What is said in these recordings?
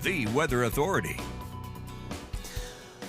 the Weather Authority.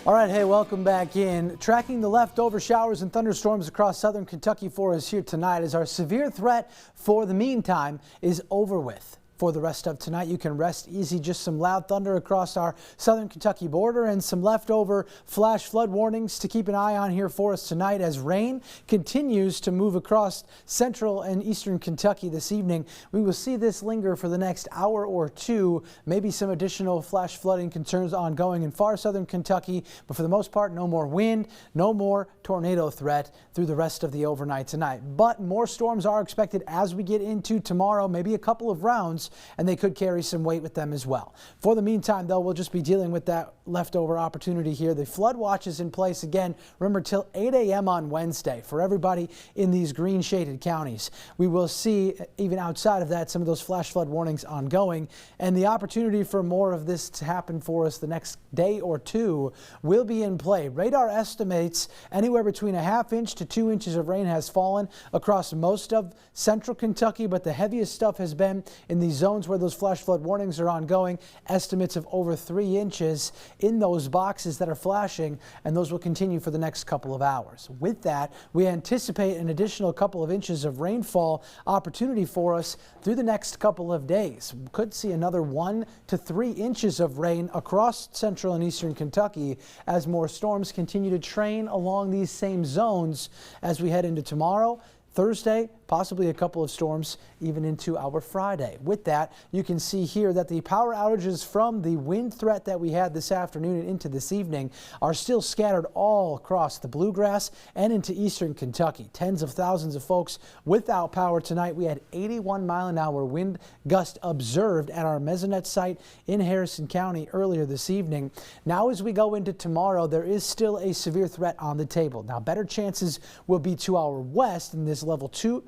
All right, hey, welcome back in. Tracking the leftover showers and thunderstorms across southern Kentucky for us here tonight as our severe threat for the meantime is over with. For the rest of tonight, you can rest easy. Just some loud thunder across our southern Kentucky border and some leftover flash flood warnings to keep an eye on here for us tonight as rain continues to move across central and eastern Kentucky this evening. We will see this linger for the next hour or two. Maybe some additional flash flooding concerns ongoing in far southern Kentucky, but for the most part, no more wind, no more tornado threat through the rest of the overnight tonight. But more storms are expected as we get into tomorrow, maybe a couple of rounds, and they could carry some weight with them as well. For the meantime, though, we'll just be dealing with that leftover opportunity here. The flood watch is in place again, remember, till 8 a.m. on Wednesday for everybody in these green shaded counties. We will see, even outside of that, some of those flash flood warnings ongoing, and the opportunity for more of this to happen for us the next day or two will be in play. Radar estimates anywhere between a ½ inch to 2 inches of rain has fallen across most of central Kentucky, but the heaviest stuff has been in these zones where those flash flood warnings are ongoing. Estimates of over 3 inches in those boxes that are flashing, and those will continue for the next couple of hours. With that, we anticipate an additional couple of inches of rainfall opportunity for us through the next couple of days. We could see another 1 to 3 inches of rain across central and eastern Kentucky as more storms continue to train along these same zones as we head into tomorrow, Thursday, possibly a couple of storms even into our Friday. With that, you can see here that the power outages from the wind threat that we had this afternoon and into this evening are still scattered all across the bluegrass and into eastern Kentucky. Tens of thousands of folks without power tonight. We had 81-mile-an-hour wind gust observed at our Mesonet site in Harrison County earlier this evening. Now, as we go into tomorrow, there is still a severe threat on the table. Now, better chances will be to our west in this level 2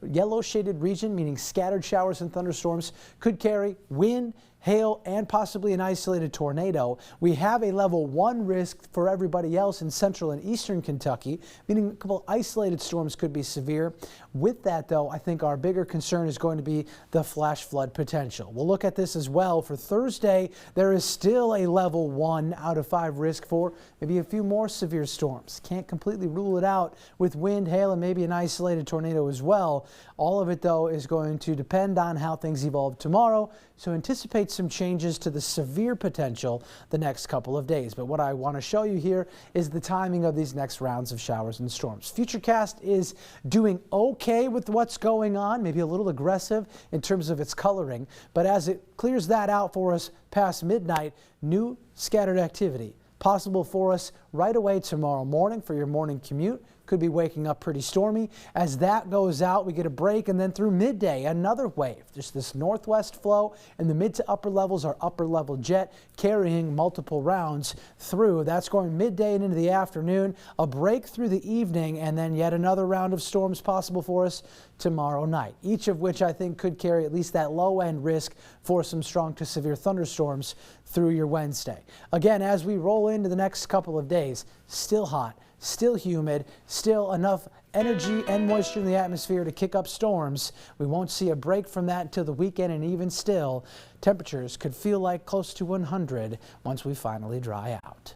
yellow shaded region, meaning scattered showers and thunderstorms could carry wind, hail, and possibly an isolated tornado. We have a level 1 risk for everybody else in central and eastern Kentucky, meaning a couple isolated storms could be severe. With that, though, I think our bigger concern is going to be the flash flood potential. We'll look at this as well. For Thursday, there is still a level 1 out of 5 risk for maybe a few more severe storms. Can't completely rule it out with wind, hail, and maybe an isolated tornado as well. All of it, though, is going to depend on how things evolve tomorrow, so anticipate some changes to the severe potential the next couple of days. But what I want to show you here is the timing of these next rounds of showers and storms. Futurecast is doing okay with what's going on, maybe a little aggressive in terms of its coloring, but as it clears that out for us past midnight, new scattered activity possible for us right away tomorrow morning for your morning commute. Could be waking up pretty stormy. As that goes out, we get a break, and then through midday, another wave. Just this northwest flow in the mid to upper levels, our upper level jet carrying multiple rounds through. That's going midday and into the afternoon. A break through the evening, and then yet another round of storms possible for us tomorrow night. Each of which I think could carry at least that low end risk for some strong to severe thunderstorms through your Wednesday. Again, as we roll into the next couple of days, still hot, still humid, still enough energy and moisture in the atmosphere to kick up storms. We won't see a break from that until the weekend, and even still, temperatures could feel like close to 100 once we finally dry out.